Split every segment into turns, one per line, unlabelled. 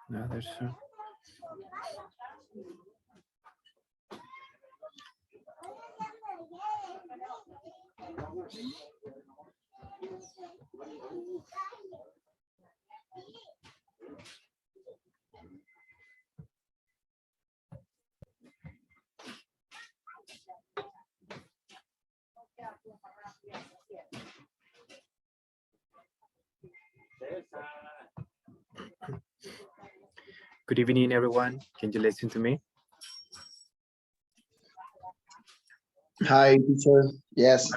No, there's Good evening, everyone. Can you listen to me?
Hi, teacher. Yes.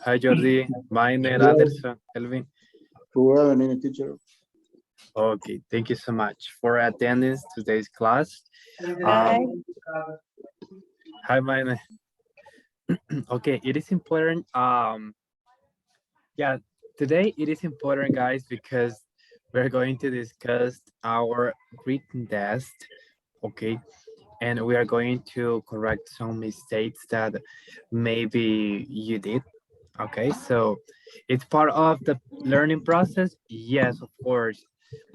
Hi, Jordi, Miner,
Yes.
Anderson, Elvin.
Good evening, teacher.
Okay, thank you so much for attending today's class.
Hi.
Hi, Miner. Okay, it is important. Yeah, today it is important, guys, because we're going to discuss our written test. Okay, and we are going to correct some mistakes that maybe you did. Okay, so it's part of the learning process. Yes, of course,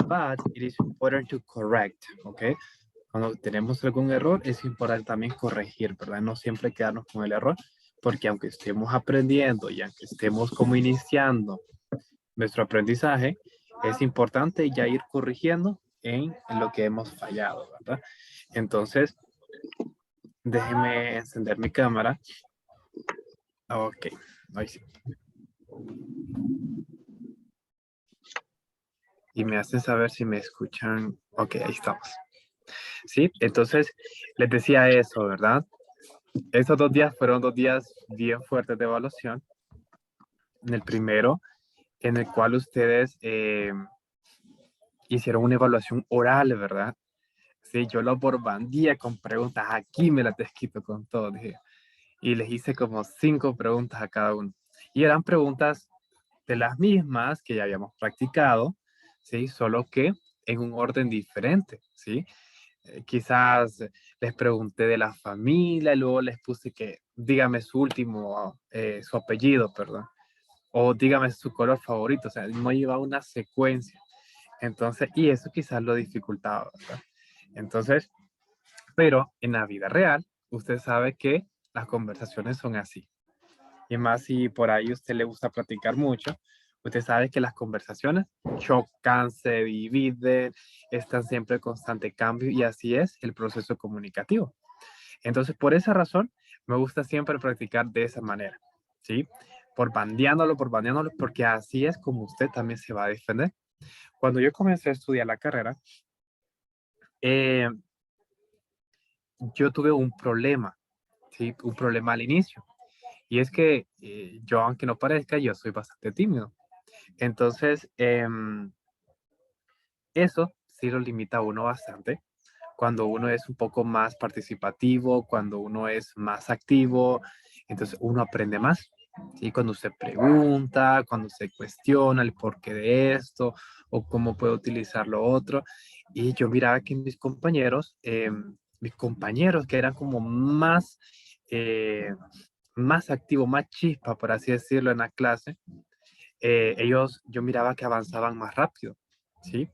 but it is important to correct. Okay, cuando tenemos algún error es importante también corregir, ¿verdad? No siempre quedarnos con el error, porque aunque estemos aprendiendo y aunque estemos como iniciando nuestro aprendizaje, es importante ya ir corrigiendo en lo que hemos fallado, ¿verdad? Entonces, déjeme encender mi cámara. Ok, ahí sí. Y me hacen saber si me escuchan. Ok, ahí estamos. Sí, entonces les decía eso, ¿verdad? Estos 2 días fueron 2 días bien fuertes de evaluación. En el primero, en el cual ustedes hicieron una evaluación oral, ¿verdad? Sí, yo lo bombardé con preguntas. Aquí me las desquito con todo, dije. Y les hice como 5 preguntas a cada uno. Y eran preguntas de las mismas que ya habíamos practicado, ¿sí? Solo que en un orden diferente, ¿sí? Quizás les pregunté de la familia, y luego les puse que dígame su último, su apellido, perdón, o dígame su color favorito, o sea, no lleva una secuencia. Entonces, y eso quizás lo dificultaba, ¿verdad? Entonces, pero en la vida real, usted sabe que las conversaciones son así. Y más si por ahí usted le gusta platicar mucho, usted sabe que las conversaciones chocan, se dividen, están siempre en constante cambio y así es el proceso comunicativo. Entonces, por esa razón, me gusta siempre practicar de esa manera, ¿sí? Por bandeándolo, porque así es como usted también se va a defender. Cuando yo comencé a estudiar la carrera, yo tuve un problema, ¿sí? Un problema al inicio. Y es que yo, aunque no parezca, yo soy bastante tímido. Entonces, eso sí lo limita a uno bastante. Cuando uno es un poco más participativo, cuando uno es más activo, entonces uno aprende más. ¿Sí? Cuando usted pregunta, cuando se cuestiona el porqué de esto o cómo puedo utilizar lo otro. Y yo miraba que mis compañeros que eran como más activos, más chispa, por así decirlo, en la clase, yo miraba que avanzaban más rápido, ¿sí?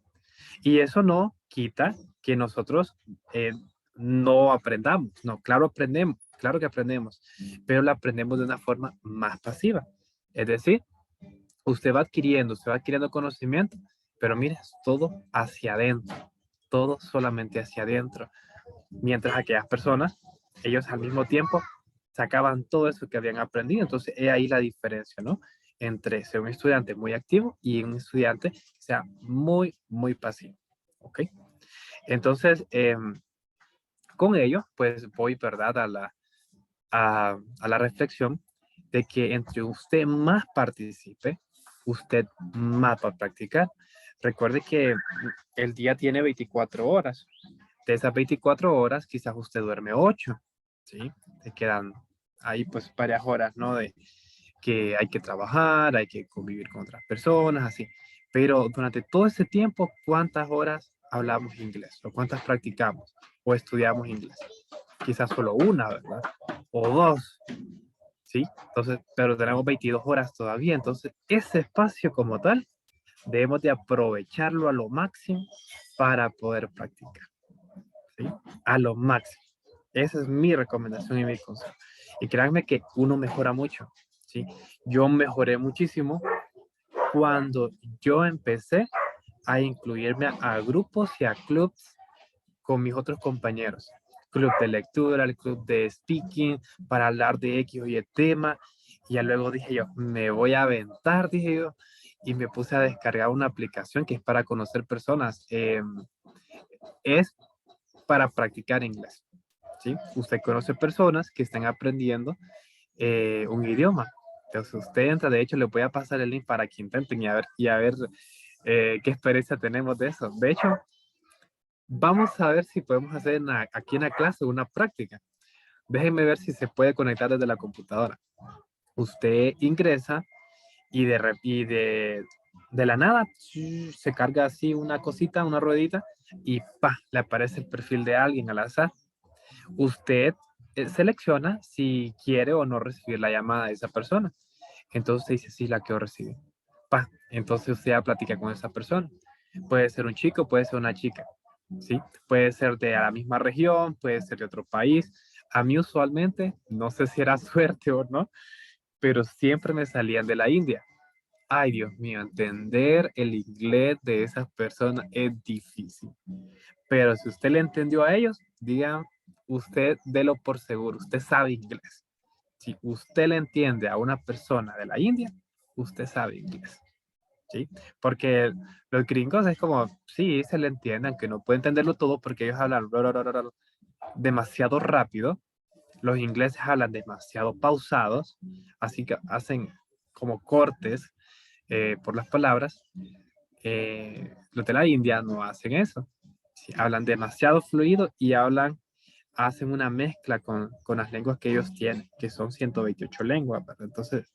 Y eso no quita que nosotros no aprendamos, no, claro aprendemos, claro que aprendemos, pero lo aprendemos de una forma más pasiva. Es decir, usted va adquiriendo conocimiento, pero mira, es todo hacia adentro, todo solamente hacia adentro. Mientras aquellas personas, ellos al mismo tiempo sacaban todo eso que habían aprendido. Entonces, es ahí la diferencia, ¿no? Entre ser un estudiante muy activo y un estudiante que sea muy, muy pasivo. ¿Ok? Entonces, con ello, pues voy, ¿verdad? A la reflexión de que entre usted más participe, usted más va a practicar. Recuerde que el día tiene 24 horas. De esas 24 horas, quizás usted duerme 8, ¿sí? Te quedan ahí pues varias horas, ¿no? De que hay que trabajar, hay que convivir con otras personas, así. Pero durante todo ese tiempo, ¿cuántas horas hablamos inglés? ¿O cuántas practicamos? ¿O estudiamos inglés? Quizás solo una, ¿verdad? O dos, ¿sí? Entonces, pero tenemos 22 horas todavía. Entonces, ese espacio como tal, debemos de aprovecharlo a lo máximo para poder practicar, ¿sí? A lo máximo. Esa es mi recomendación y mi consejo. Y créanme que uno mejora mucho, ¿sí? Yo mejoré muchísimo cuando yo empecé a incluirme a grupos y a clubs con mis otros compañeros. Club de lectura, el club de speaking, para hablar de X o Y tema. Y ya luego dije yo, me voy a aventar, dije yo, y me puse a descargar una aplicación que es para conocer personas. Es para practicar inglés, ¿sí? Usted conoce personas que están aprendiendo un idioma. Entonces usted entra, de hecho, le voy a pasar el link para que intenten y a ver qué experiencia tenemos de eso. De hecho, vamos a ver si podemos hacer aquí en la clase una práctica. Déjenme ver si se puede conectar desde la computadora. Usted ingresa y de la nada se carga así una cosita, una ruedita y pa, le aparece el perfil de alguien al azar. Usted selecciona si quiere o no recibir la llamada de esa persona. Entonces dice, sí, la quiero recibir. Pa, entonces usted ya platica con esa persona. Puede ser un chico, puede ser una chica, ¿sí? Puede ser de la misma región, puede ser de otro país. A mí usualmente, no sé si era suerte o no, pero siempre me salían de la India. Ay, Dios mío, entender el inglés de esas personas es difícil. Pero si usted le entendió a ellos, digan, usted délo por seguro, usted sabe inglés. Si usted le entiende a una persona de la India, usted sabe inglés, ¿sí? Porque los gringos es como, sí, se le entiende, aunque no puede entenderlo todo porque ellos hablan demasiado rápido. Los ingleses hablan demasiado pausados, así que hacen como cortes por las palabras. Los de la India no hacen eso. Sí, hablan demasiado fluido y hacen una mezcla con las lenguas que ellos tienen, que son 128 lenguas, ¿verdad? Entonces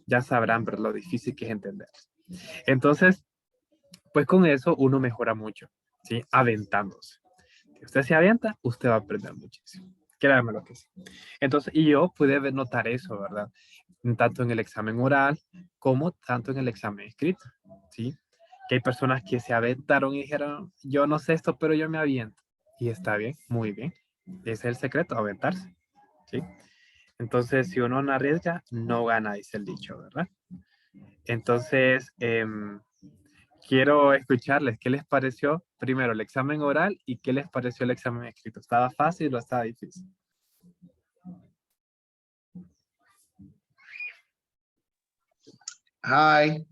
ya sabrán ver lo difícil que es entender. Entonces, pues con eso uno mejora mucho, ¿sí? Aventándose. Si usted se avienta, usted va a aprender muchísimo. Créanme lo que sí. Entonces, y yo pude notar eso, ¿verdad? Tanto en el examen oral como tanto en el examen escrito, ¿sí? Que hay personas que se aventaron y dijeron, yo no sé esto, pero yo me aviento. Y está bien, muy bien. Ese es el secreto, aventarse, ¿sí? Entonces, si uno no arriesga, no gana, dice el dicho, ¿verdad? Entonces, quiero escucharles, ¿qué les pareció primero el examen oral y qué les pareció el examen escrito? ¿Estaba fácil o estaba difícil?
Hi.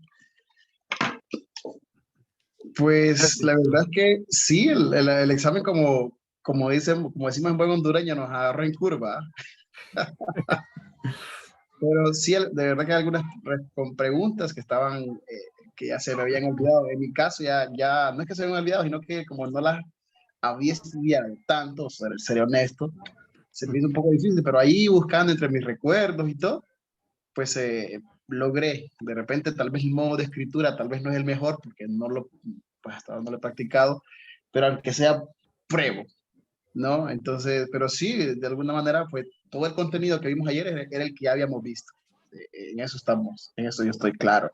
Pues la verdad es que sí, el examen como decimos en buen hondureño, nos agarró en curva. Pero sí, de verdad que hay algunas con preguntas que estaban, que ya se me habían olvidado. En mi caso ya no es que se me habían olvidado, sino que como no las había estudiado tanto, seré honesto, se me hizo un poco difícil, pero ahí buscando entre mis recuerdos y todo, pues logré. De repente tal vez el modo de escritura tal vez no es el mejor porque pues hasta ahora no lo he practicado, pero aunque sea, pruebo, ¿no? Entonces, pero sí, de alguna manera, pues todo el contenido que vimos ayer era el que ya habíamos visto. En eso estamos, en eso yo estoy claro.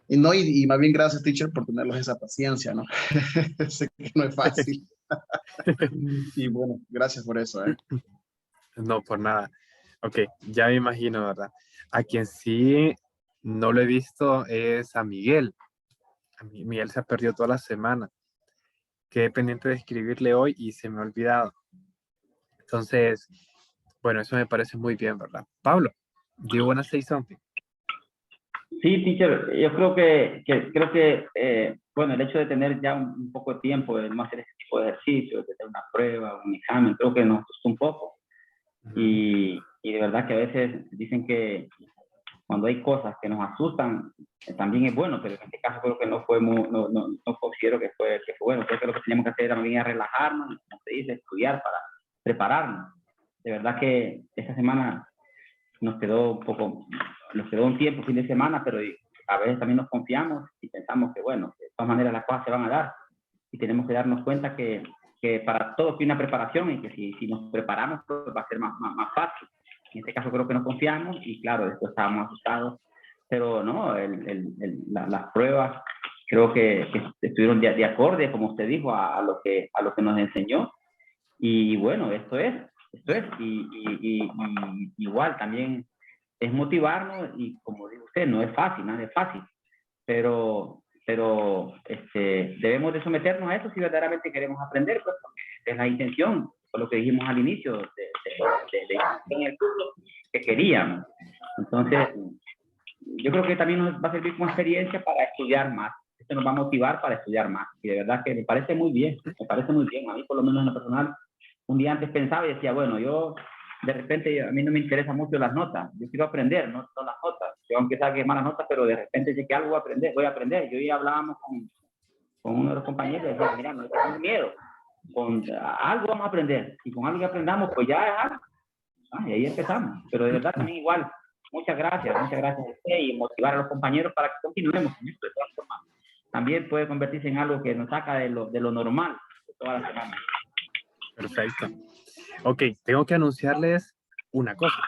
Y no, y más bien gracias, teacher, por tenerlos esa paciencia, ¿no? Sé que no es fácil. Y bueno, gracias por eso, ¿eh?
No, por nada. Ok, ya me imagino, ¿verdad? A quien sí no lo he visto es a Miguel. Miguel se ha perdido toda la semana. Quedé pendiente de escribirle hoy y se me ha olvidado. Entonces, bueno, eso me parece muy bien, ¿verdad? Pablo, do you wanna say something?
Sí, teacher, yo creo que bueno, el hecho de tener ya un poco de tiempo de no hacer este tipo de ejercicios, de tener una prueba, un examen, creo que nos costó un poco. Y de verdad que a veces dicen que cuando hay cosas que nos asustan, también es bueno, pero en este caso creo que no fue no considero que fue bueno. Creo que lo que teníamos que hacer era más bien relajarnos, como se dice, estudiar para prepararnos. De verdad que esta semana nos quedó un tiempo, fin de semana, pero a veces también nos confiamos y pensamos que, bueno, de todas maneras las cosas se van a dar y tenemos que darnos cuenta que para todo tiene una preparación y que si nos preparamos, pues va a ser más fácil. En este caso creo que nos confiamos y claro, después estábamos asustados, pero no, las pruebas creo que estuvieron de acorde, como usted dijo, a lo que nos enseñó. Y bueno, esto es, y igual también es motivarnos y como dice usted, no es fácil, nada es fácil, pero debemos de someternos a eso si verdaderamente queremos aprender, pues, porque es la intención, por lo que dijimos al inicio en el curso, que queríamos. Entonces, yo creo que también nos va a servir como experiencia para estudiar más. Esto nos va a motivar para estudiar más. Y de verdad que me parece muy bien, A mí, por lo menos en lo personal, un día antes pensaba y decía, bueno, yo de repente a mí no me interesan mucho las notas, yo quiero aprender, no las notas. Yo aunque saque malas notas, pero de repente sé que algo voy a aprender. Yo ya hablábamos con uno de los compañeros y decía, mira, no tengo miedo, con algo vamos a aprender. Y con algo que aprendamos, pues ya es algo. Y ahí empezamos. Pero de verdad también igual, muchas gracias a usted y motivar a los compañeros para que continuemos con esto de todas formas. También puede convertirse en algo que nos saca de lo normal de toda la semana.
Perfecto. Ok, tengo que anunciarles una cosa.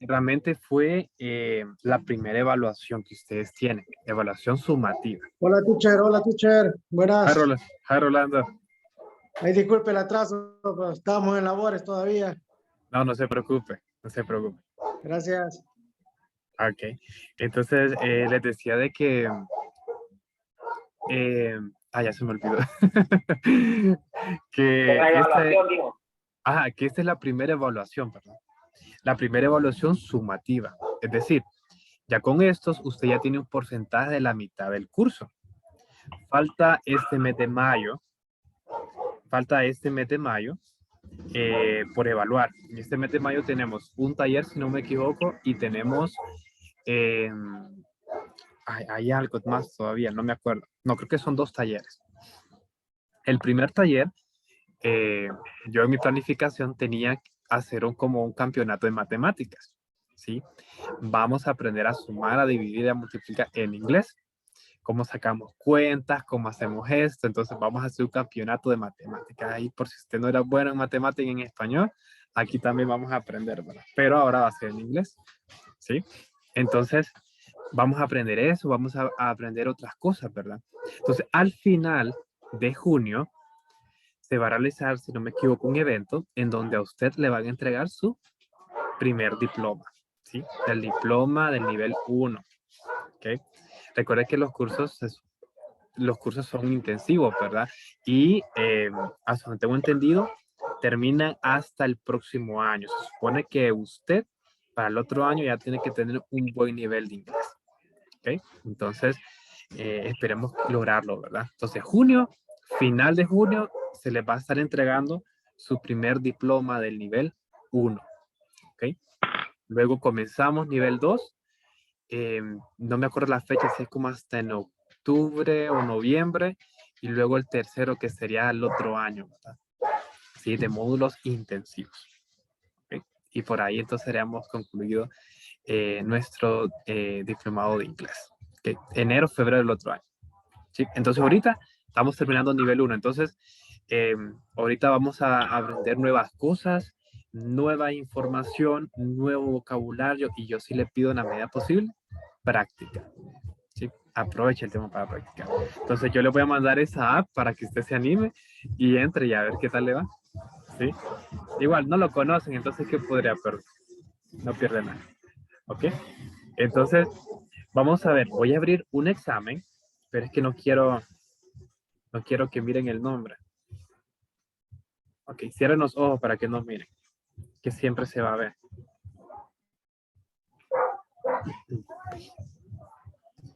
Realmente fue la primera evaluación que ustedes tienen, evaluación sumativa.
Hola, teacher. Buenas.
Hi, Rolando.
Ay, disculpe el atraso, pero estamos en labores todavía.
No se preocupe.
Gracias.
Ok, entonces les decía de que... ya se me olvidó. que esta es la primera evaluación, perdón. La primera evaluación sumativa. Es decir, ya con estos, usted ya tiene un porcentaje de la mitad del curso. Falta este mes de mayo por evaluar. En este mes de mayo tenemos un taller, si no me equivoco, y tenemos... hay algo más todavía, no me acuerdo. No, creo que son 2 talleres. El primer taller, yo en mi planificación tenía que hacer como un campeonato de matemáticas, ¿sí? Vamos a aprender a sumar, a dividir y a multiplicar en inglés. Cómo sacamos cuentas, cómo hacemos esto. Entonces vamos a hacer un campeonato de matemáticas. Ahí por si usted no era bueno en matemáticas y en español, aquí también vamos a aprender, ¿verdad? Pero ahora va a ser en inglés, ¿sí? Entonces vamos a aprender eso, vamos a aprender otras cosas, ¿verdad? Entonces al final de junio se va a realizar, si no me equivoco, un evento en donde a usted le van a entregar su primer diploma, ¿sí? El diploma del nivel 1, ¿ok? Recuerde que los cursos son intensivos, ¿verdad? Y hasta donde tengo entendido, terminan hasta el próximo año. Se supone que usted para el otro año ya tiene que tener un buen nivel de inglés, ¿ok? Entonces, esperemos lograrlo, ¿verdad? Entonces, final de junio, se les va a estar entregando su primer diploma del nivel 1, ¿ok? Luego comenzamos nivel 2. No me acuerdo la fecha, si es como hasta en octubre o noviembre, y luego el tercero que sería el otro año, ¿verdad? Sí, de módulos intensivos. ¿Okay? Y por ahí entonces habríamos concluido nuestro diplomado de inglés. ¿Okay? Enero, febrero del otro año. ¿Sí? Entonces ahorita estamos terminando nivel 1, entonces ahorita vamos a aprender nuevas cosas, nueva información, nuevo vocabulario, y yo sí le pido en la medida posible práctica. ¿Sí? Aproveche el tema para practicar. Entonces yo le voy a mandar esa app para que usted se anime y entre y a ver qué tal le va. ¿Sí? Igual no lo conocen, entonces ¿qué podría perder? No pierde nada. ¿Ok? Entonces vamos a ver, voy a abrir un examen, pero es que no quiero que miren el nombre. Ok, cierren los ojos para que no miren, que siempre se va a ver.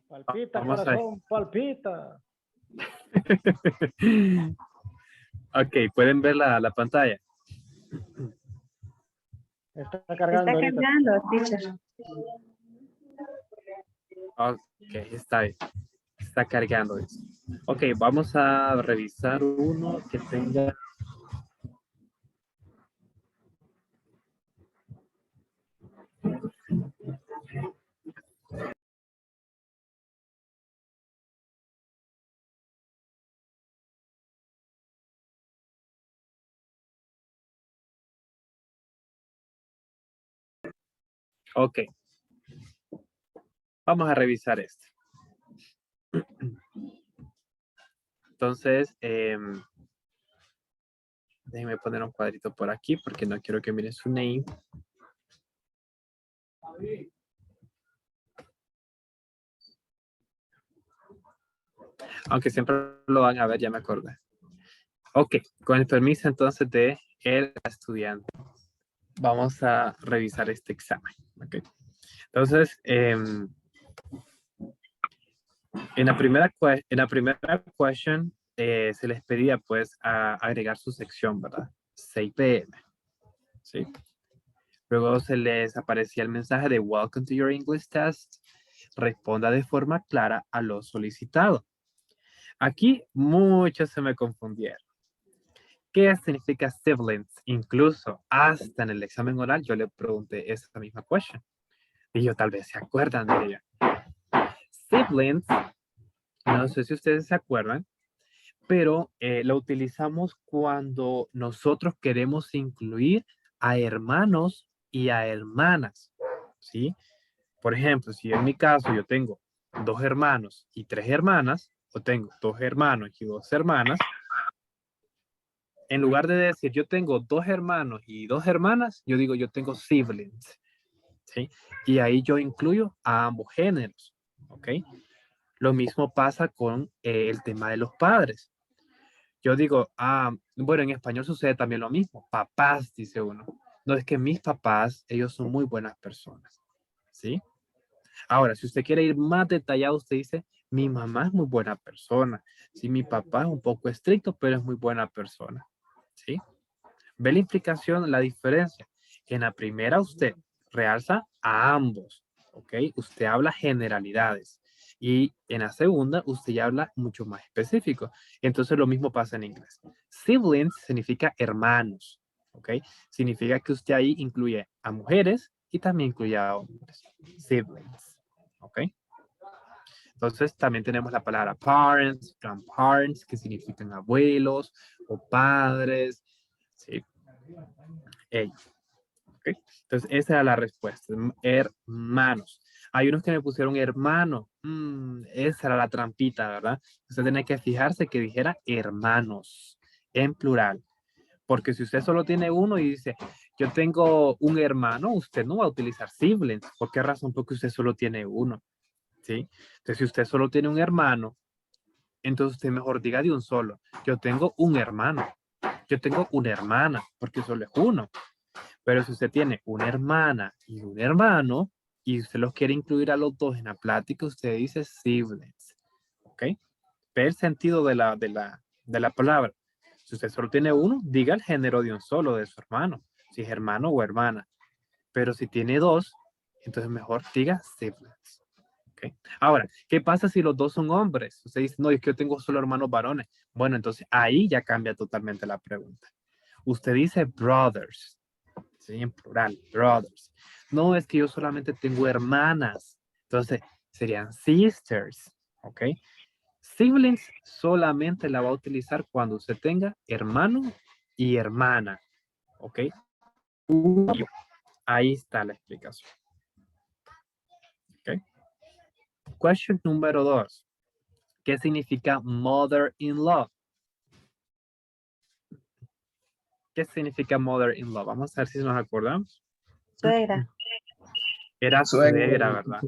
Palpita,
Vamos
corazón, palpita.
Ok, pueden ver la pantalla.
Está
Está
cargando ahorita.
cargando, teacher.
Ok, está bien. Está cargando eso. Ok, vamos a revisar uno que tenga. Ok. Vamos a revisar este. Entonces, déjenme poner un cuadrito por aquí porque no quiero que miren su name. Aunque siempre lo van a ver, ya me acordé. Ok, con el permiso entonces de el estudiante. Vamos a revisar este examen. Okay. Entonces, en la primera question se les pedía pues a agregar su sección, ¿verdad? 6 p.m. ¿Sí? Luego se les aparecía el mensaje de Welcome to your English test. Responda de forma clara a lo solicitado. Aquí muchos se me confundieron. ¿Qué significa siblings? Incluso hasta en el examen oral yo le pregunté esa misma question. Y yo tal vez se acuerdan de ella. Siblings, no sé si ustedes se acuerdan, pero lo utilizamos cuando nosotros queremos incluir a hermanos y a hermanas, ¿sí? Por ejemplo, si en mi caso yo tengo 2 hermanos y 3 hermanas, o tengo 2 hermanos y 2 hermanas, en lugar de decir yo tengo 2 hermanos y 2 hermanas, yo digo yo tengo siblings, ¿sí? Y ahí yo incluyo a ambos géneros, ¿ok? Lo mismo pasa con el tema de los padres. Yo digo, bueno, en español sucede también lo mismo. Papás, dice uno. No, es que mis papás, ellos son muy buenas personas, ¿sí? Ahora, si usted quiere ir más detallado, usted dice, mi mamá es muy buena persona. Sí, mi papá es un poco estricto, pero es muy buena persona, ¿sí? ¿Ve la implicación, la diferencia? En la primera usted realza a ambos, ¿ok? Usted habla generalidades. Y en la segunda usted ya habla mucho más específico. Entonces lo mismo pasa en inglés. Siblings significa hermanos, ¿ok? Significa que usted ahí incluye a mujeres y también incluye a hombres. Siblings, ¿ok? Entonces también tenemos la palabra parents, grandparents, que significan abuelos o padres, ¿sí? Ellos. ¿Okay? Entonces, esa era la respuesta. Hermanos. Hay unos que me pusieron hermano. Esa era la trampita, ¿verdad? Usted tiene que fijarse que dijera hermanos en plural. Porque si usted solo tiene uno y dice, yo tengo un hermano, usted no va a utilizar siblings. ¿Por qué razón? Porque usted solo tiene uno. ¿Sí? Entonces, si usted solo tiene un hermano, entonces usted mejor diga de un solo. Yo tengo un hermano. Yo tengo una hermana, porque solo es uno. Pero si usted tiene una hermana y un hermano y usted los quiere incluir a los dos en la plática, usted dice siblings. ¿Ok? Ve el sentido de la palabra. Si usted solo tiene uno, diga el género de un solo, de su hermano. Si es hermano o hermana. Pero si tiene dos, entonces mejor diga siblings. ¿Ok? Ahora, ¿qué pasa si los dos son hombres? Usted dice, no, es que yo tengo solo hermanos varones. Bueno, entonces ahí ya cambia totalmente la pregunta. Usted dice brothers. ¿Sí? En plural, brothers. No es que yo solamente tengo hermanas. Entonces, serían sisters. ¿Ok? Siblings solamente la va a utilizar cuando usted tenga hermano y hermana. ¿Ok? Ahí está la explicación. ¿Ok? Question número 2. ¿Qué significa mother-in-law? ¿Qué significa mother-in-law? Vamos a ver si nos acordamos.
Suegra.
Era
Suegra.
suegra, ¿verdad?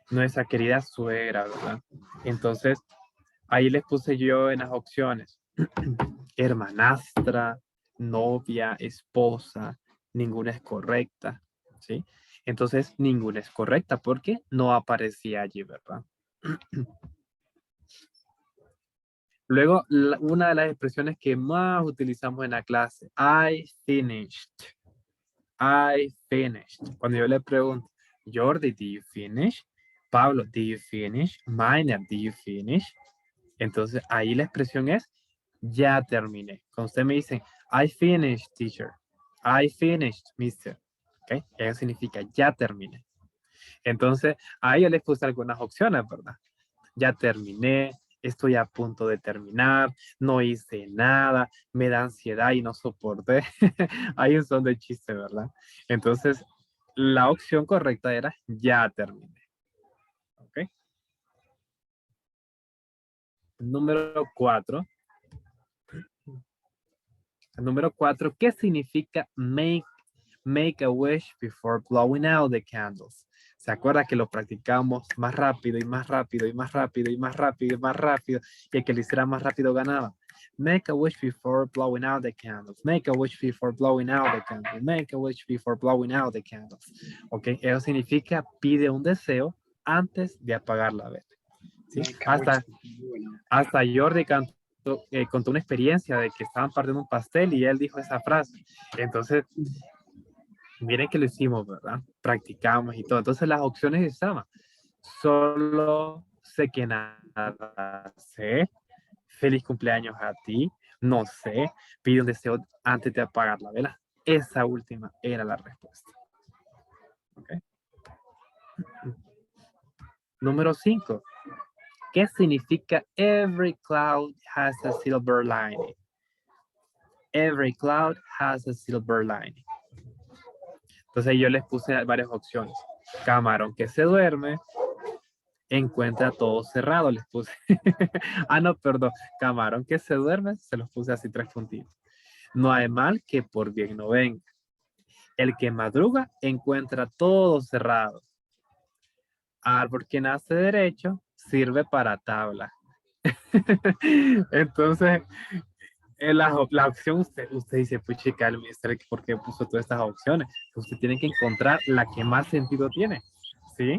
Nuestra querida suegra, ¿verdad? Entonces, ahí les puse yo en las opciones. Hermanastra, novia, esposa, ninguna es correcta, ¿sí? Entonces, ninguna es correcta porque no aparecía allí, ¿verdad? Luego, una de las expresiones que más utilizamos en la clase, I finished. I finished. Cuando yo le pregunto, Jordi, did you finish? Pablo, did you finish? Minor, did you finish? Entonces ahí la expresión es ya terminé. Cuando usted me dice I finished, teacher. I finished, mister. ¿Ok? Eso significa ya terminé. Entonces ahí yo les puse algunas opciones, ¿verdad? Ya terminé, estoy a punto de terminar, no hice nada, me da ansiedad y no soporté. Hay un son de chiste, ¿verdad? Entonces, la opción correcta era ya terminé. ¿Ok? Número 4. Número 4, ¿qué significa make a wish before blowing out the candles? ¿Se acuerda que lo practicamos más rápido y más rápido y más rápido y más rápido y más rápido? Y el que lo hiciera más rápido ganaba. Make a wish before blowing out the candles. Make a wish before blowing out the candles. Make a wish before blowing out the candles. Ok, eso significa pide un deseo antes de apagar la vela. ¿Sí? Hasta Jordi contó una experiencia de que estaban partiendo un pastel y él dijo esa frase. Entonces, miren que lo hicimos, ¿verdad? Practicamos y todo. Entonces las opciones estaban. Solo sé que nada sé. Feliz cumpleaños a ti. No sé. Pide un deseo antes de apagar la vela. Esa última era la respuesta. ¿Ok? Número 5. ¿Qué significa every cloud has a silver lining? Every cloud has a silver lining. Entonces yo les puse varias opciones. Camarón que se duerme, encuentra todo cerrado, les puse. Ah, no, perdón. Camarón que se duerme, se los puse así 3 puntitos. No hay mal que por bien no venga. El que madruga, encuentra todo cerrado. Árbol que nace derecho, sirve para tabla. Entonces, la opción, usted dice, pues chica, el mister, ¿por qué puso todas estas opciones? Usted tiene que encontrar la que más sentido tiene, ¿sí?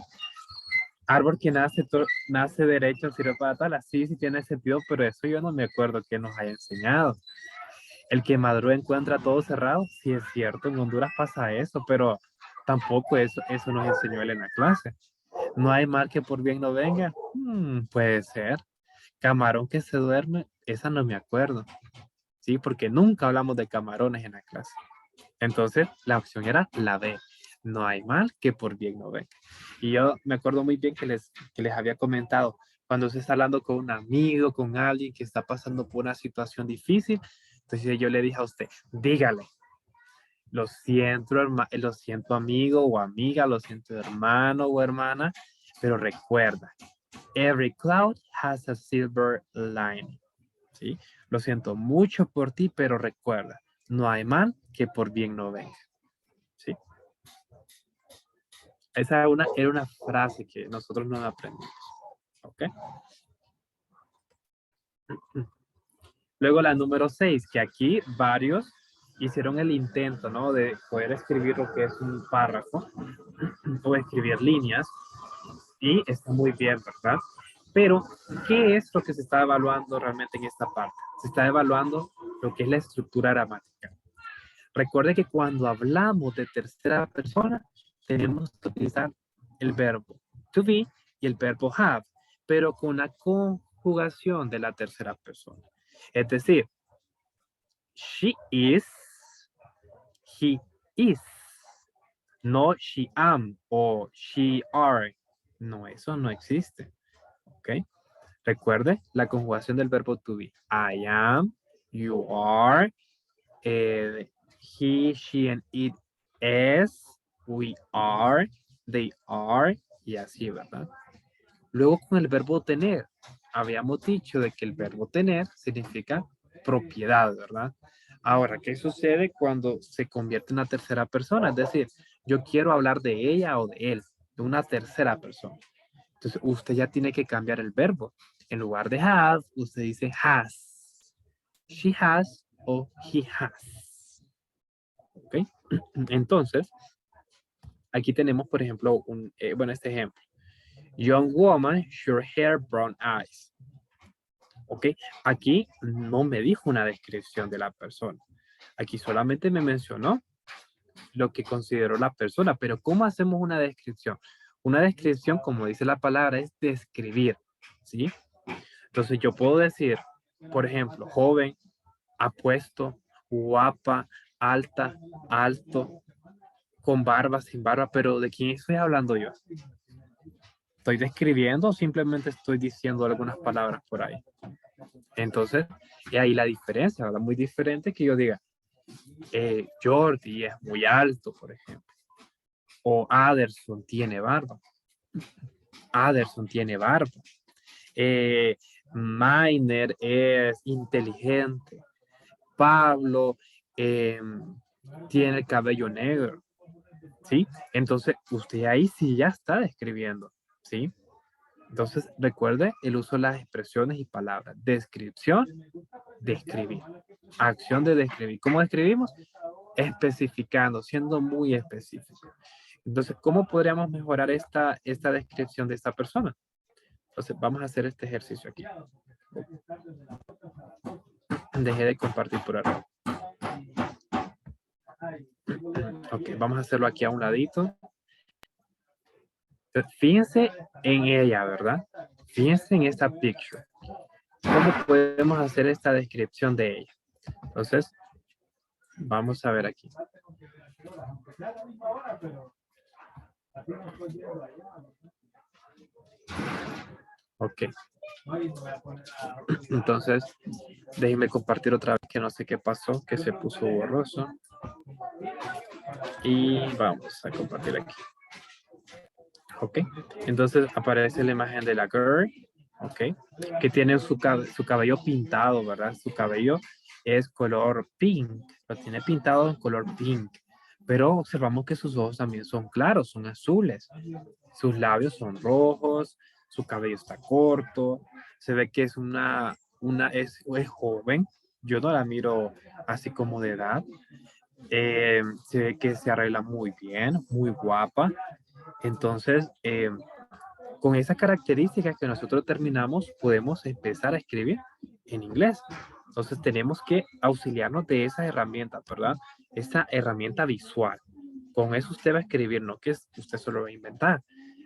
Árbol que nace derecho, sirve para tal, sí tiene sentido, pero eso yo no me acuerdo que nos haya enseñado. El que madruga encuentra todo cerrado, sí es cierto, en Honduras pasa eso, pero tampoco eso nos enseñó él en la clase. No hay mal que por bien no venga, puede ser. Camarón que se duerme, esa no me acuerdo. ¿Sí? Porque nunca hablamos de camarones en la clase. Entonces, la opción era la B. No hay mal que por bien no venga. Y yo me acuerdo muy bien que les había comentado, cuando se está hablando con un amigo, con alguien que está pasando por una situación difícil, entonces yo le dije a usted, dígale, lo siento amigo o amiga, lo siento hermano o hermana, pero recuerda, every cloud has a silver lining. ¿Sí? Lo siento mucho por ti, pero recuerda, no hay mal que por bien no venga. ¿Sí? Esa era una frase que nosotros nos aprendimos. ¿Ok? Luego la número 6, que aquí varios hicieron el intento, ¿no? De poder escribir lo que es un párrafo o escribir líneas. Y está muy bien, ¿verdad? Pero, ¿qué es lo que se está evaluando realmente en esta parte? Se está evaluando lo que es la estructura gramática. Recuerde que cuando hablamos de tercera persona, tenemos que utilizar el verbo to be y el verbo have, pero con la conjugación de la tercera persona. Es decir, she is, he is, no she am o she are. No, eso no existe. ¿Ok? Recuerde la conjugación del verbo to be. I am, you are, he, she, and it is, we are, they are, y así, ¿verdad? Luego con el verbo tener, habíamos dicho de que el verbo tener significa propiedad, ¿verdad? Ahora, ¿qué sucede cuando se convierte en una tercera persona? Es decir, yo quiero hablar de ella o de él, de una tercera persona. Entonces, usted ya tiene que cambiar el verbo. En lugar de have, usted dice has. She has o he has. ¿Ok? Entonces, aquí tenemos, por ejemplo, este ejemplo. Young woman, short hair, brown eyes. ¿Ok? Aquí no me dijo una descripción de la persona. Aquí solamente me mencionó lo que consideró la persona. Pero ¿cómo hacemos una descripción? Una descripción, como dice la palabra, es describir, ¿sí? Entonces yo puedo decir, por ejemplo, joven, apuesto, guapa, alta, alto, con barba, sin barba, pero ¿de quién estoy hablando yo? ¿Estoy describiendo o simplemente estoy diciendo algunas palabras por ahí? Entonces, y ahí la diferencia, ¿verdad? Muy diferente que yo diga, Jordi es muy alto, por ejemplo. O Aderson tiene barba. Aderson tiene barba. Miner es inteligente. Pablo tiene el cabello negro. ¿Sí? Entonces, usted ahí sí ya está describiendo. ¿Sí? Entonces, recuerde el uso de las expresiones y palabras. Descripción, describir. Acción de describir. ¿Cómo describimos? Especificando, siendo muy específico. Entonces, ¿cómo podríamos mejorar esta descripción de esta persona? Entonces, vamos a hacer este ejercicio aquí. Dejé de compartir por ahora. Ok, vamos a hacerlo aquí a un ladito. Fíjense en ella, ¿verdad? Fíjense en esta picture. ¿Cómo podemos hacer esta descripción de ella? Entonces, vamos a ver aquí. Ok. Entonces, déjenme compartir otra vez que no sé qué pasó, que se puso borroso. Y vamos a compartir aquí. Ok. Entonces aparece la imagen de la girl. Ok. Que tiene su cabello pintado, ¿verdad? Su cabello es color pink. Lo tiene pintado en color pink. Pero observamos que sus ojos también son claros, son azules. Sus labios son rojos, su cabello está corto, se ve que es es joven. Yo no la miro así como de edad. Se ve que se arregla muy bien, muy guapa. Entonces, con esas características que nosotros terminamos, podemos empezar a escribir en inglés. Entonces tenemos que auxiliarnos de esas herramientas, ¿verdad? Esa herramienta visual. Con eso usted va a escribir, no que usted solo va a inventar.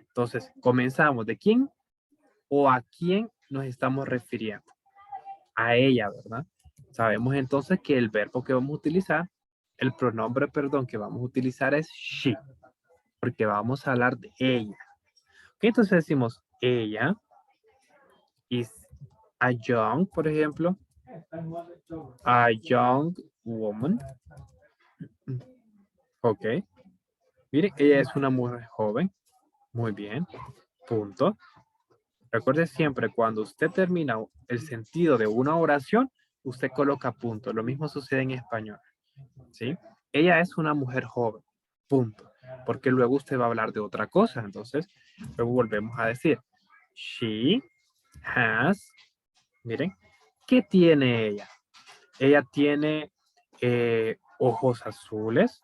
Entonces, comenzamos. ¿De quién o a quién nos estamos refiriendo? A ella, ¿verdad? Sabemos entonces que el verbo que vamos a utilizar, el pronombre, perdón, que vamos a utilizar es she, porque vamos a hablar de ella. ¿Ok? Entonces decimos, ella is a young, por ejemplo, a young woman. Ok. Mire, ella es una mujer joven. Muy bien. Punto. Recuerde siempre, cuando usted termina el sentido de una oración, usted coloca punto. Lo mismo sucede en español. ¿Sí? Ella es una mujer joven. Punto. Porque luego usted va a hablar de otra cosa. Entonces, luego volvemos a decir, she has, miren, ¿qué tiene ella? Ella tiene ojos azules.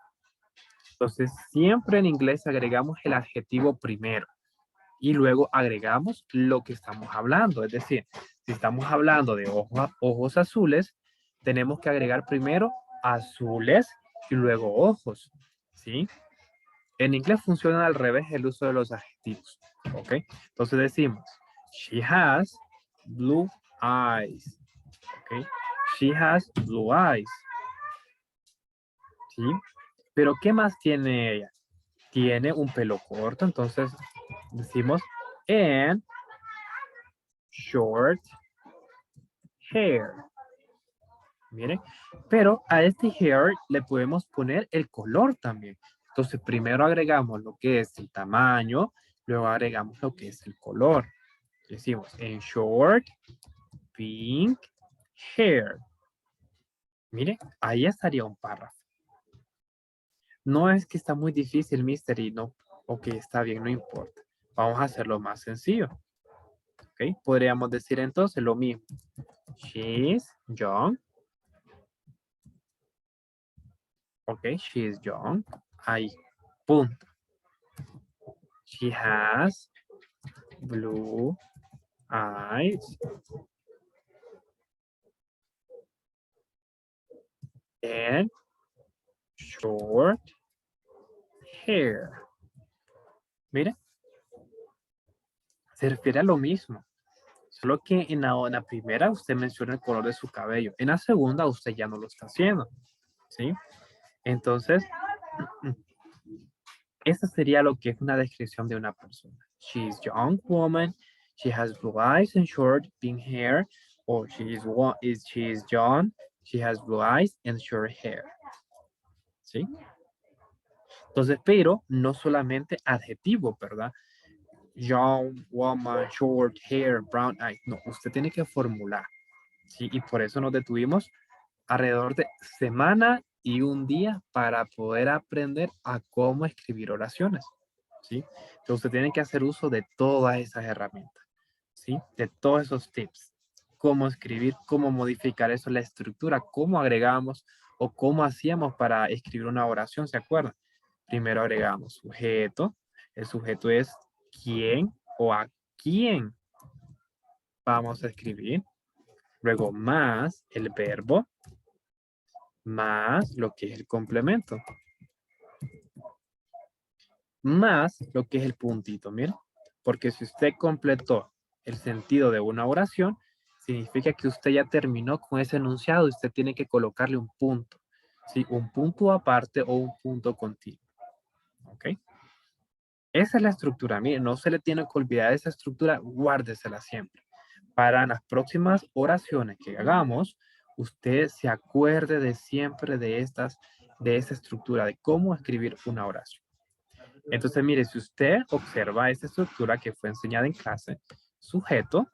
Entonces, siempre en inglés agregamos el adjetivo primero y luego agregamos lo que estamos hablando. Es decir, si estamos hablando de ojos azules, tenemos que agregar primero azules y luego ojos. ¿Sí? En inglés funciona al revés el uso de los adjetivos. ¿Ok? Entonces decimos, she has blue eyes. ¿Ok? She has blue eyes. ¿Sí? Pero ¿qué más tiene ella? Tiene un pelo corto, entonces decimos and short hair. Miren, pero a este hair le podemos poner el color también. Entonces primero agregamos lo que es el tamaño, luego agregamos lo que es el color. Decimos en short pink hair. Mire, ahí estaría un párrafo. No es que está muy difícil, mister, y no, ok, está bien, no importa. Vamos a hacerlo más sencillo. Ok, podríamos decir entonces lo mismo. She's young. Ok, she's young. Ahí, punto. She has blue eyes. And short hair. Mire, se refiere a lo mismo. Solo que en la primera usted menciona el color de su cabello. En la segunda usted ya no lo está haciendo. ¿Sí? Entonces, esa sería lo que es una descripción de una persona. She is young woman. She has blue eyes and short pink hair. Or she is young. She has blue eyes and short hair. ¿Sí? Entonces, pero no solamente adjetivo, ¿verdad? Young woman, short hair, brown eyes. No, usted tiene que formular. ¿Sí? Y por eso nos detuvimos alrededor de semana y un día para poder aprender a cómo escribir oraciones. ¿Sí? Entonces usted tiene que hacer uso de todas esas herramientas. ¿Sí? De todos esos tips. Cómo escribir, cómo modificar eso, la estructura, cómo agregamos o cómo hacíamos para escribir una oración, ¿se acuerdan? Primero agregamos sujeto. El sujeto es quién o a quién vamos a escribir. Luego más el verbo, más lo que es el complemento, más lo que es el puntito, miren. Porque si usted completó el sentido de una oración, significa que usted ya terminó con ese enunciado y usted tiene que colocarle un punto. ¿Sí? Un punto aparte o un punto continuo. ¿Ok? Esa es la estructura. Miren, no se le tiene que olvidar esa estructura, guárdesela siempre. Para las próximas oraciones que hagamos, usted se acuerde de siempre de esa estructura, de cómo escribir una oración. Entonces, mire, si usted observa esta estructura que fue enseñada en clase, sujeto,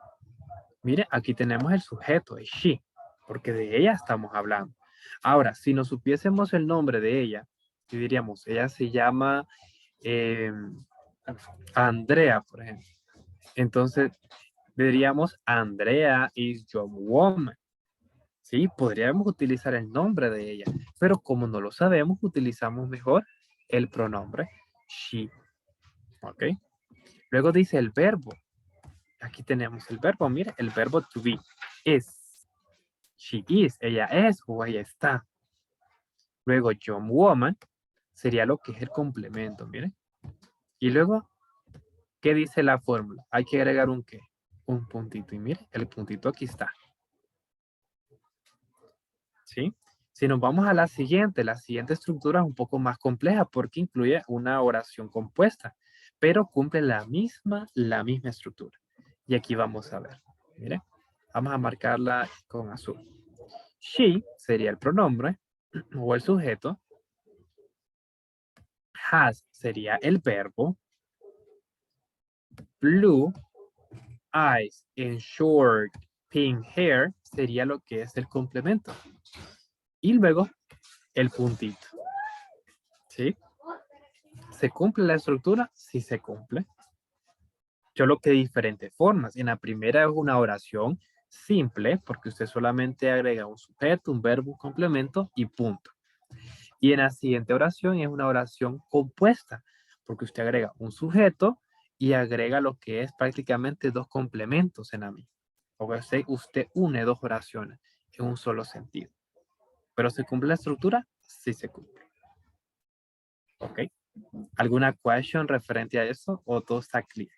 mire, aquí tenemos el sujeto, es she, porque de ella estamos hablando. Ahora, si nos supiésemos el nombre de ella, diríamos, ella se llama Andrea, por ejemplo. Entonces, diríamos, Andrea is young woman. Sí, podríamos utilizar el nombre de ella, pero como no lo sabemos, utilizamos mejor el pronombre she. ¿Ok? Luego dice el verbo. Aquí tenemos el verbo, mire, el verbo to be. Es. She is, ella es o ella está. Luego young woman sería lo que es el complemento, mire. Y luego, ¿qué dice la fórmula? Hay que agregar un qué. Un puntito. Y mire, el puntito aquí está. ¿Sí? Si nos vamos a la siguiente estructura es un poco más compleja porque incluye una oración compuesta, pero cumple la misma estructura. Y aquí vamos a ver. Mire, vamos a marcarla con azul. She sería el pronombre o el sujeto. Has sería el verbo. Blue eyes and short pink hair sería lo que es el complemento. Y luego el puntito. ¿Sí? ¿Se cumple la estructura? Sí se cumple. Solo que de diferentes formas. En la primera es una oración simple, porque usted solamente agrega un sujeto, un verbo, un complemento y punto. Y en la siguiente oración es una oración compuesta, porque usted agrega un sujeto y agrega lo que es prácticamente dos complementos en la misma. O sea, usted une dos oraciones en un solo sentido. ¿Pero se cumple la estructura? Sí se cumple. ¿Ok? ¿Alguna question referente a eso o todo está clear?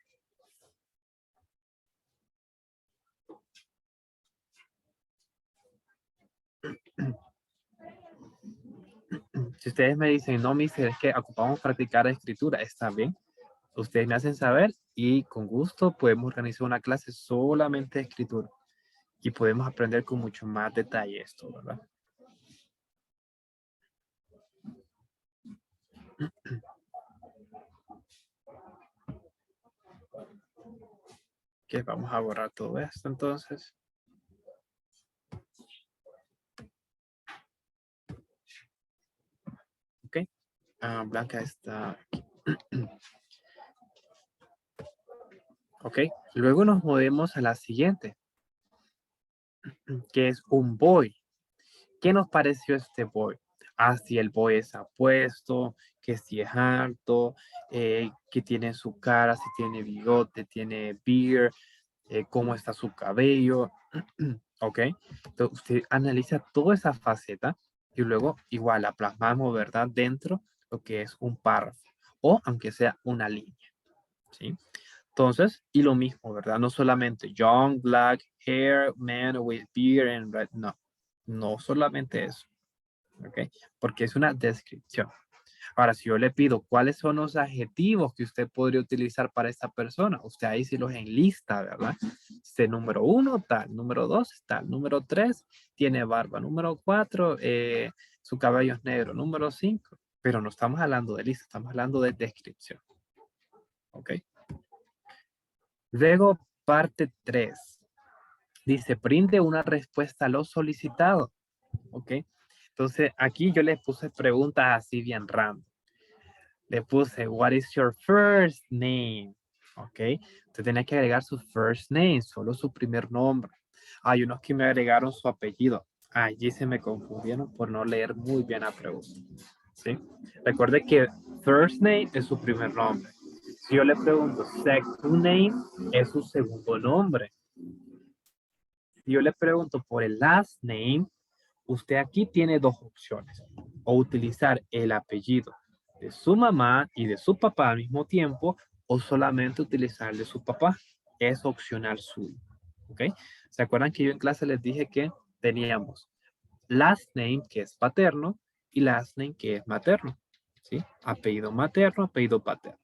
Si ustedes me dicen, no, mister, es que ocupamos practicar escritura, está bien. Ustedes me hacen saber y con gusto podemos organizar una clase solamente de escritura. Y podemos aprender con mucho más detalle esto, ¿verdad? Ok, vamos a borrar todo esto entonces. Ok. Blanca está aquí. Ok. Luego nos movemos a la siguiente, que es un boy. ¿Qué nos pareció este boy? Ah, si el boy es apuesto, que si es alto, que tiene su cara, si tiene bigote, tiene beard, cómo está su cabello. ¿Ok? Entonces usted analiza toda esa faceta y luego igual la plasmamos, ¿verdad? Dentro lo que es un párrafo. o aunque sea una línea, ¿sí? Entonces, y lo mismo, ¿verdad? No solamente young, black, hair, man with beard and red, no. No solamente eso, ¿ok? Porque es una descripción. Ahora, si yo le pido cuáles son los adjetivos que usted podría utilizar para esta persona, usted ahí sí los enlista, ¿verdad? Este número 1, tal, número 2, tal, número 3, tiene barba, número 4, su cabello es negro, número 5, pero no estamos hablando de lista, estamos hablando de descripción, ¿ok? Luego, parte 3. Dice, brinde una respuesta a lo solicitado, ¿ok? Entonces, aquí yo le puse preguntas así bien random. Le puse, what is your first name? ¿Ok? Usted tiene que agregar su first name, solo su primer nombre. Hay unos que me agregaron su apellido. Allí se me confundieron por no leer muy bien la pregunta. ¿Sí? Recuerde que first name es su primer nombre. Si yo le pregunto second name, es su segundo nombre. Si yo le pregunto por el last name, usted aquí tiene dos opciones. O utilizar el apellido de su mamá y de su papá al mismo tiempo, o solamente utilizar el de su papá. Es opcional suyo. ¿Ok? ¿Se acuerdan que yo en clase les dije que teníamos last name, que es paterno, y last name, que es materno? ¿Sí? Apellido materno, apellido paterno.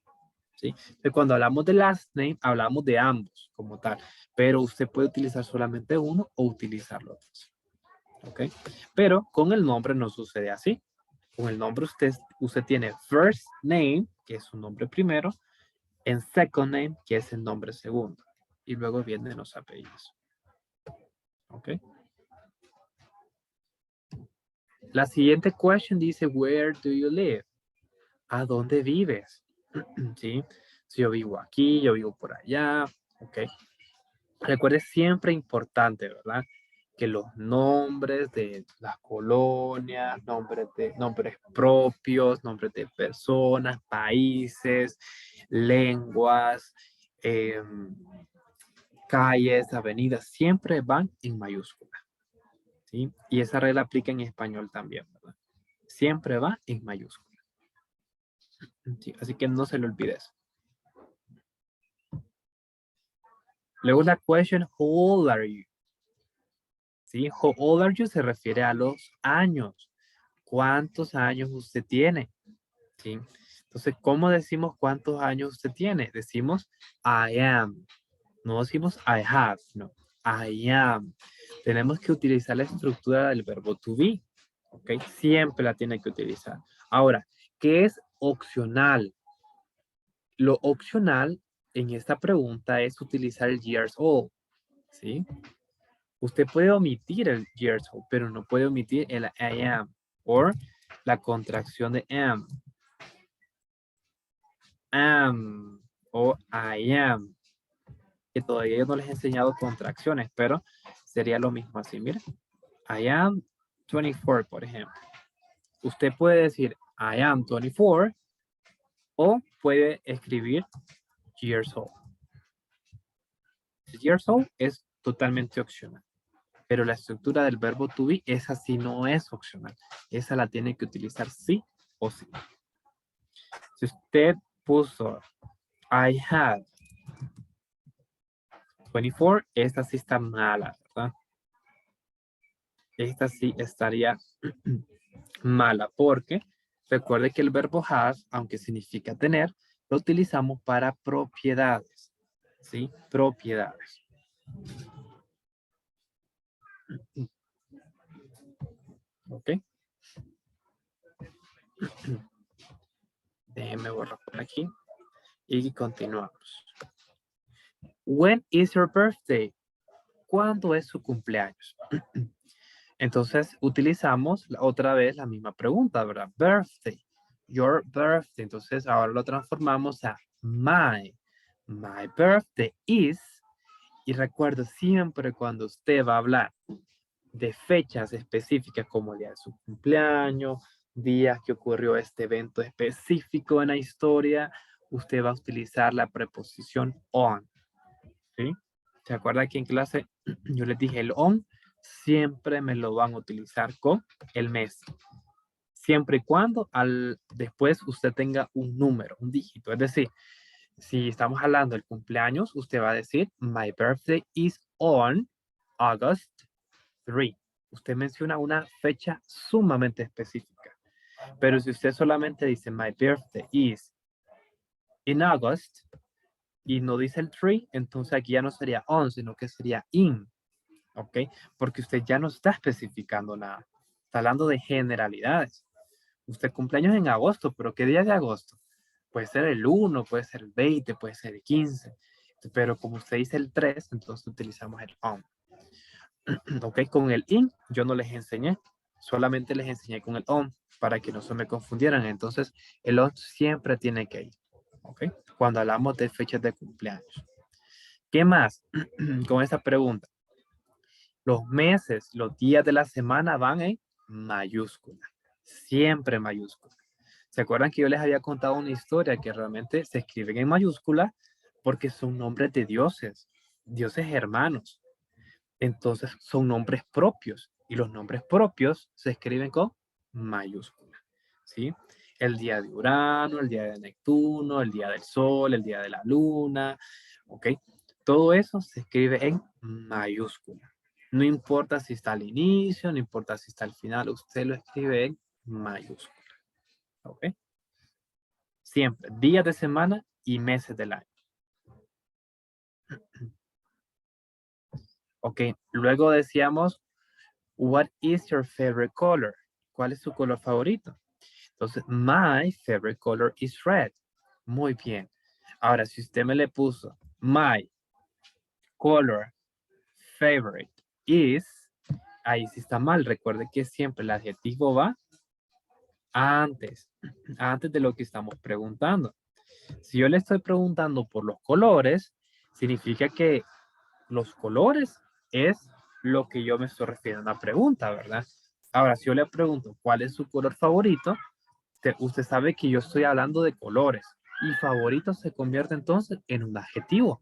¿Sí? Entonces, cuando hablamos de last name, hablamos de ambos como tal, pero usted puede utilizar solamente uno o utilizar los dos. ¿Ok? Pero con el nombre no sucede así. Con el nombre usted tiene first name, que es su nombre primero, en second name, que es el nombre segundo. Y luego vienen los apellidos. ¿Ok? La siguiente question dice, where do you live? ¿A dónde vives? ¿Sí? Si yo vivo aquí, yo vivo por allá. ¿Ok? Recuerde, siempre importante, ¿verdad? Que los nombres de las colonias, nombres propios, nombres de personas, países, lenguas, calles, avenidas, siempre van en mayúscula. ¿Sí? Y esa regla aplica en español también, ¿verdad? Siempre va en mayúscula. ¿Sí? Así que no se lo olvides. Luego la question, how old are you? ¿Sí? How old are you se refiere a los años. ¿Cuántos años usted tiene? ¿Sí? Entonces, ¿cómo decimos cuántos años usted tiene? Decimos I am. No decimos I have, no. I am. Tenemos que utilizar la estructura del verbo to be. ¿Ok? Siempre la tiene que utilizar. Ahora, ¿qué es opcional? Lo opcional en esta pregunta es utilizar el years old. ¿Sí? Usted puede omitir el years old, pero no puede omitir el I am o la contracción de am. Am o I am. Que todavía no les he enseñado contracciones, pero sería lo mismo así. Miren, I am 24, por ejemplo. Usted puede decir I am 24 o puede escribir years old. Years old es totalmente opcional. Pero la estructura del verbo to be, esa sí no es opcional. Esa la tiene que utilizar sí o sí. Si usted puso I had 24, esta sí está mala, ¿verdad? Esta sí estaría mala porque recuerde que el verbo have, aunque significa tener, lo utilizamos para propiedades. ¿Sí? Propiedades. ¿Ok? Déjeme borrar por aquí. Y continuamos. When is your birthday? ¿Cuándo es su cumpleaños? Entonces utilizamos otra vez la misma pregunta, ¿verdad? Birthday. Your birthday. Entonces ahora lo transformamos a my. My birthday is. Y recuerdo siempre cuando usted va a hablar de fechas específicas como el día de su cumpleaños, días que ocurrió este evento específico en la historia, usted va a utilizar la preposición on. ¿Sí? ¿Se acuerda que en clase yo les dije el on? Siempre me lo van a utilizar con el mes. siempre y cuando después usted tenga un número, un dígito. Es decir, si estamos hablando del cumpleaños, usted va a decir, my birthday is on August 3. Usted menciona una fecha sumamente específica. Pero si usted solamente dice, my birthday is in August, y no dice el 3, entonces aquí ya no sería on, sino que sería in. ¿Ok? Porque usted ya no está especificando nada. Está hablando de generalidades. Usted cumpleaños en agosto, pero ¿qué día de agosto? Puede ser el 1, puede ser el 20, puede ser el 15. Pero como usted dice el 3, entonces utilizamos el on. ¿Ok? Con el in yo no les enseñé. Solamente les enseñé con el on para que no se me confundieran. Entonces el on siempre tiene que ir. ¿Ok? Cuando hablamos de fechas de cumpleaños. ¿Qué más con esta pregunta? Los meses, los días de la semana van en mayúscula. Siempre mayúscula. ¿Se acuerdan que yo les había contado una historia que realmente se escriben en mayúscula porque son nombres de dioses, dioses hermanos? Entonces son nombres propios y los nombres propios se escriben con mayúscula, ¿sí? El día de Urano, el día de Neptuno, el día del Sol, el día de la Luna, ¿ok? Todo eso se escribe en mayúscula. No importa si está al inicio, no importa si está al final, usted lo escribe en mayúscula, ¿ok? Siempre, días de semana y meses del año. Ok, luego decíamos, what is your favorite color? ¿Cuál es su color favorito? Entonces, my favorite color is red. Muy bien. Ahora, si usted me le puso, my color favorite is, ahí sí está mal. Recuerde que siempre el adjetivo va antes de lo que estamos preguntando. Si yo le estoy preguntando por los colores, significa que los colores es lo que yo me estoy refiriendo a una pregunta, ¿verdad? Ahora, si yo le pregunto cuál es su color favorito, usted sabe que yo estoy hablando de colores y favorito se convierte entonces en un adjetivo,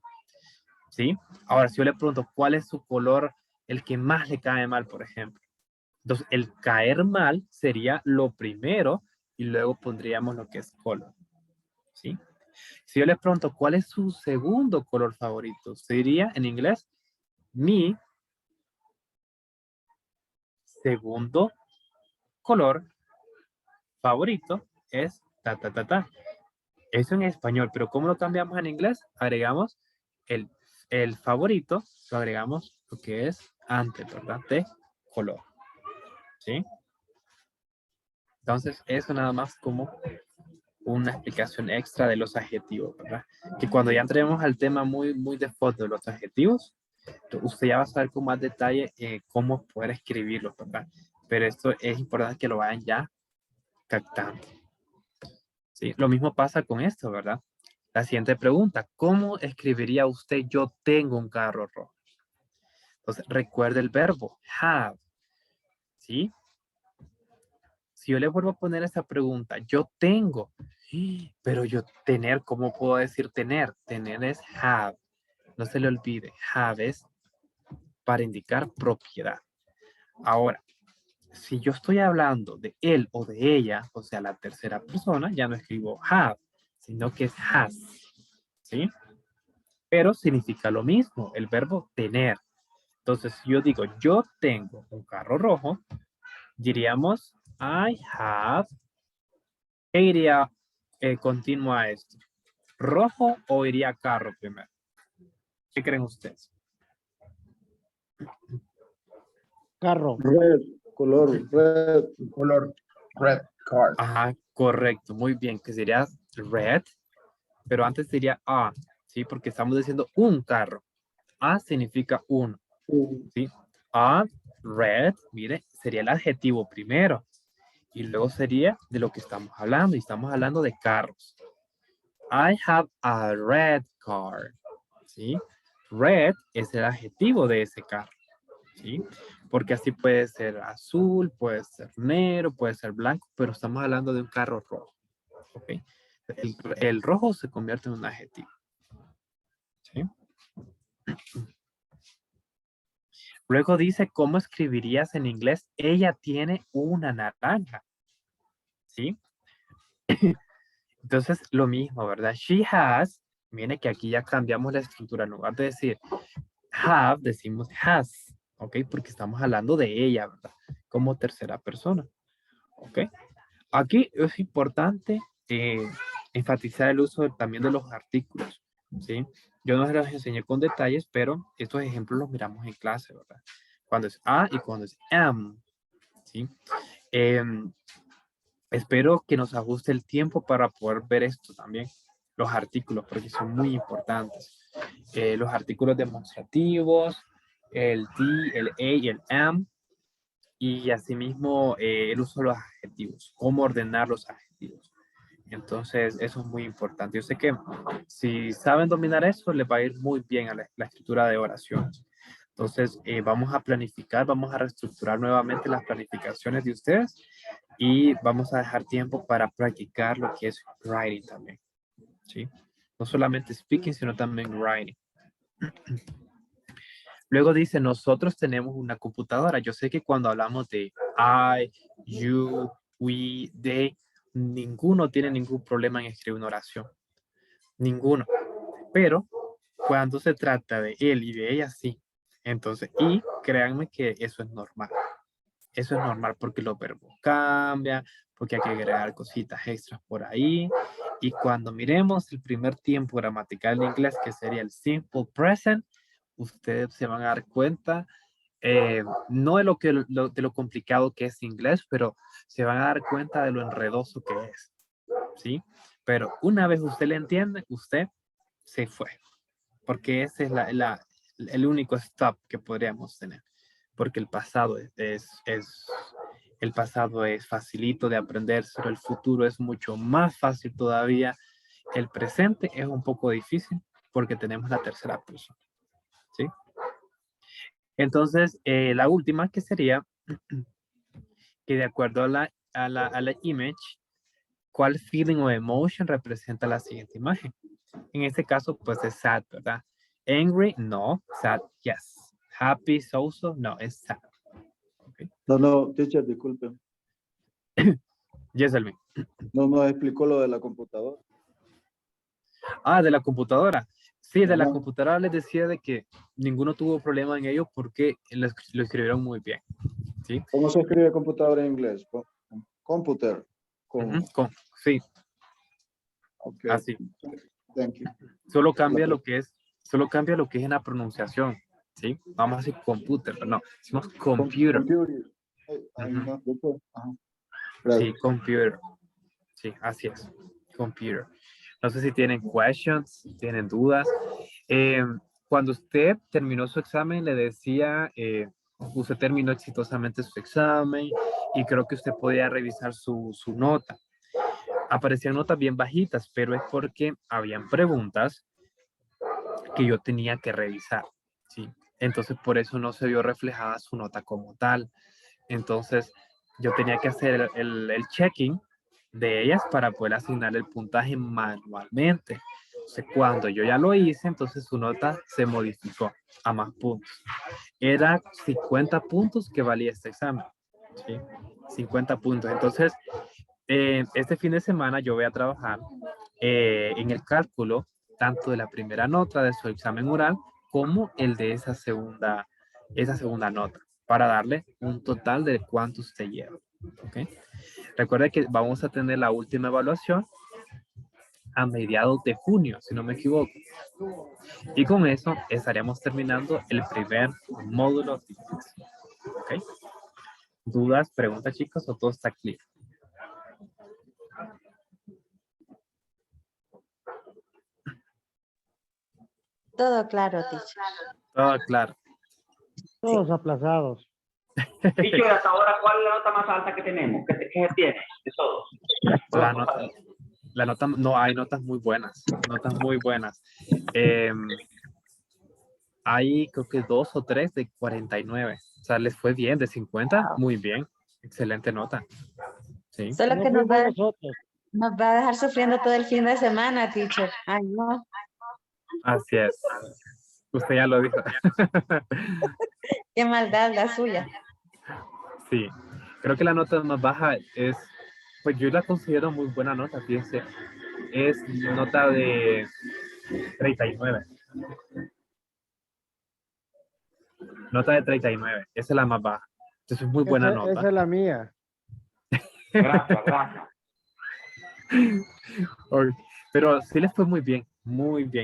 ¿sí? Ahora, si yo le pregunto cuál es su color, el que más le cae mal, por ejemplo. Entonces, el caer mal sería lo primero y luego pondríamos lo que es color, ¿sí? Si yo le pregunto cuál es su segundo color favorito, usted diría en inglés, mi segundo color favorito es ta, ta, ta, ta. Eso en español, pero ¿cómo lo cambiamos en inglés? Agregamos el, el favorito, lo agregamos lo que es antes, ¿verdad? De color, ¿sí? Entonces, eso nada más como una explicación extra de los adjetivos, ¿verdad? Que cuando ya entremos al tema muy de fondo de los adjetivos, usted ya va a saber con más detalle cómo poder escribirlos, ¿verdad? Pero esto es importante que lo vayan ya captando. ¿Sí? Lo mismo pasa con esto, ¿verdad? La siguiente pregunta, ¿cómo escribiría usted yo tengo un carro rojo? Entonces, recuerde el verbo have, ¿sí? Si yo le vuelvo a poner esa pregunta, yo tengo, pero yo tener, ¿cómo puedo decir tener? Tener es have. No se le olvide, have es para indicar propiedad. Ahora, si yo estoy hablando de él o de ella, o sea, la tercera persona, ya no escribo have, sino que es has, ¿sí? Pero significa lo mismo, el verbo tener. Entonces, si yo digo, yo tengo un carro rojo, diríamos, I have, ¿qué iría continuo a esto? ¿Rojo o iría carro primero? ¿Qué creen ustedes?
Carro.
Red, color, red. Color, red car.
Ajá, correcto, muy bien, que sería red, pero antes sería a, ¿sí? Porque estamos diciendo un carro. A significa uno, ¿sí? A, red, mire, sería el adjetivo primero. Y luego sería de lo que estamos hablando. Y estamos hablando de carros. I have a red car. ¿Sí? Red es el adjetivo de ese carro. ¿Sí? Porque así puede ser azul, puede ser negro, puede ser blanco, pero estamos hablando de un carro rojo. ¿Ok? El rojo se convierte en un adjetivo. ¿Sí? Luego dice, ¿cómo escribirías en inglés? Ella tiene una naranja. ¿sí? Entonces, lo mismo, ¿verdad? She has, viene que aquí ya cambiamos la estructura. En lugar de decir have, decimos has, ¿ok? Porque estamos hablando de ella, ¿verdad? Como tercera persona, ¿ok? Aquí es importante enfatizar el uso también de los artículos, ¿sí? Yo no se los enseñé con detalles, pero estos ejemplos los miramos en clase, ¿verdad? Cuando es a y cuando es am, ¿sí? Espero que nos ajuste el tiempo para poder ver esto también, los artículos, porque son muy importantes. Los artículos demostrativos, el the, el a y el am, y asimismo el uso de los adjetivos, cómo ordenar los adjetivos. Entonces, eso es muy importante. Yo sé que si saben dominar eso, les va a ir muy bien a la escritura de oraciones. Entonces, vamos a planificar, vamos a reestructurar nuevamente las planificaciones de ustedes y vamos a dejar tiempo para practicar lo que es writing también, ¿sí? No solamente speaking, sino también writing. Luego dice, nosotros tenemos una computadora. Yo sé que cuando hablamos de I, you, we, they, ninguno tiene ningún problema en escribir una oración. Ninguno. Pero cuando se trata de él y de ella, sí. Entonces, y créanme que eso es normal. Eso es normal porque los verbos cambian, porque hay que agregar cositas extras por ahí. Y cuando miremos el primer tiempo gramatical en inglés, que sería el simple present, ustedes se van a dar cuenta, no de de lo complicado que es inglés, pero se van a dar cuenta de lo enredoso que es, ¿sí? Pero una vez usted le entiende, usted se fue, porque ese es el único stop que podríamos tener, porque el pasado el pasado es facilito de aprender, pero el futuro es mucho más fácil todavía. El presente es un poco difícil porque tenemos la tercera persona, ¿sí? Entonces, la última que sería que de acuerdo a la image, ¿cuál feeling o emotion representa la siguiente imagen? En este caso, pues es sad, ¿verdad? Angry, no. Sad, yes. Happy, so, no, es sad. Okay.
No, no, teacher, disculpe.
Yes, Elvin.
No nos explicó lo de la computadora.
Ah, de la computadora. Sí, de la
Ajá.
computadora les decía de que ninguno tuvo problema en ello porque lo escribieron muy bien. ¿Sí?
¿Cómo se escribe computadora en inglés? Computer.
Sí,
Okay.
así.
Thank you.
Solo cambia lo que es en la pronunciación. ¿Sí? Vamos a decir computer, pero no, decimos computer.
Computer. Ay,
Ujú.
no, doctor. Ajá.
Sí, computer. Sí, así es. Computer. No sé si tienen questions, tienen dudas. Cuando usted terminó su examen, le decía, usted terminó exitosamente su examen y creo que usted podía revisar su nota. Aparecían notas bien bajitas, pero es porque habían preguntas que yo tenía que revisar, ¿sí? Entonces, por eso no se vio reflejada su nota como tal. Entonces, yo tenía que hacer el checking de ellas para poder asignar el puntaje manualmente. Entonces, cuando yo ya lo hice, entonces su nota se modificó a más puntos. Era 50 puntos que valía este examen, ¿sí? 50 puntos. Entonces, este fin de semana yo voy a trabajar en el cálculo tanto de la primera nota de su examen oral como el de esa segunda nota para darle un total de cuánto usted lleva. ¿Okay? Recuerde que vamos a tener la última evaluación a mediados de junio, si no me equivoco. Y con eso estaríamos terminando el primer módulo. ¿Okay? ¿Dudas, preguntas, chicos, o todo está claro?
Todo claro, teacher.
Todo claro.
Todos aplazados.
Dicho, hasta ahora, ¿cuál es la nota más alta que tenemos? ¿Qué se tiene de todos?
La nota, no, hay notas muy buenas, hay creo que 2 o 3 de 49. O sea, les fue bien, de 50, muy bien. Excelente nota. Sí.
Solo
No
que
fuimos nosotros.
nos va a dejar sufriendo todo el fin de semana, teacher. Ay, no.
Así es. Usted ya lo dijo.
Qué maldad la suya.
Sí. Creo que la nota más baja es Pues yo la considero muy buena nota, fíjense. Es nota de 39. Nota de 39. Esa es la más baja. Entonces es muy buena nota.
Esa es la mía.
Gracias, gracias.
Ok, pero sí les fue muy bien,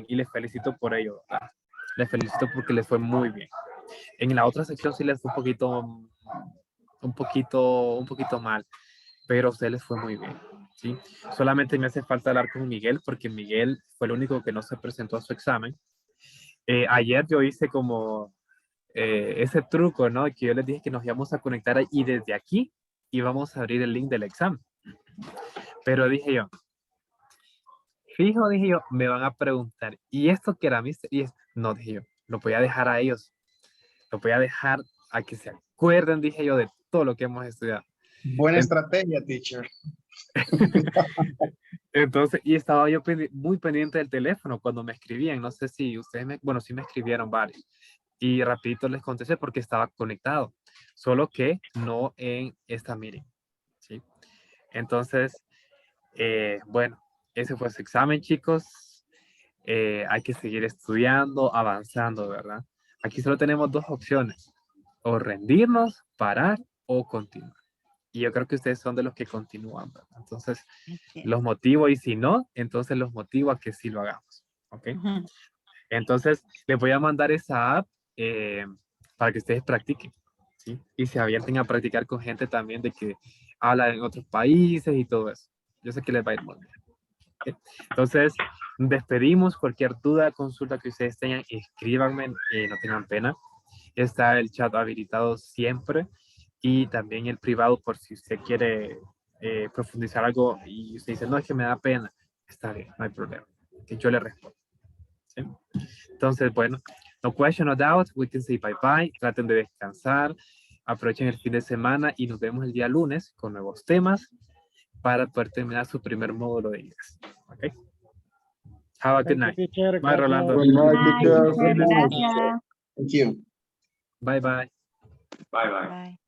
y les felicito por ello, ¿verdad? Les felicito porque les fue muy bien. En la otra sección sí les fue un poquito mal, pero a ustedes les fue muy bien, ¿sí? Solamente me hace falta hablar con Miguel, porque Miguel fue el único que no se presentó a su examen. Ayer yo hice como ese truco, ¿no? Que yo les dije que nos íbamos a conectar y desde aquí íbamos a abrir el link del examen. Pero dije yo, fijo, dije yo, me van a preguntar, ¿y esto qué era, mister? No, dije yo, lo voy a dejar a ellos, lo voy a dejar a que se acuerden, dije yo, de todo lo que hemos estudiado.
Buena estrategia, teacher.
Entonces, y estaba yo muy pendiente del teléfono cuando me escribían, no sé si ustedes bueno, sí me escribieron varios, y rapidito les contesté porque estaba conectado, solo que no en esta meeting, ¿sí? Entonces, bueno, ese fue su examen, chicos. Hay que seguir estudiando, avanzando, ¿verdad? Aquí solo tenemos dos opciones, o rendirnos, parar o continuar. Y yo creo que ustedes son de los que continúan, ¿verdad? Entonces, los motivo y si no, entonces los motivo a que sí lo hagamos, ¿ok? Entonces, les voy a mandar esa app para que ustedes practiquen, ¿sí? Y se abierten a practicar con gente también de que habla en otros países y todo eso. Yo sé que les va a ir muy bien. ¿Ok? Entonces, despedimos. Cualquier duda, consulta que ustedes tengan, escríbanme, no tengan pena. Está el chat habilitado siempre y también el privado por si usted quiere profundizar algo y usted dice, no, es que me da pena. Está bien, no hay problema. Que yo le respondo. ¿Sí? Entonces, bueno, no question, no doubt, we can say bye bye, traten de descansar, aprovechen el fin de semana y nos vemos el día lunes con nuevos temas para poder terminar su primer módulo de inglés. ¿Ok? Have a good night.
Teacher,
Bye, Rolando.
Good night,
Bye,
teacher.
teacher, gracias.
Thank you.
Bye, bye.
Bye, bye.
Bye.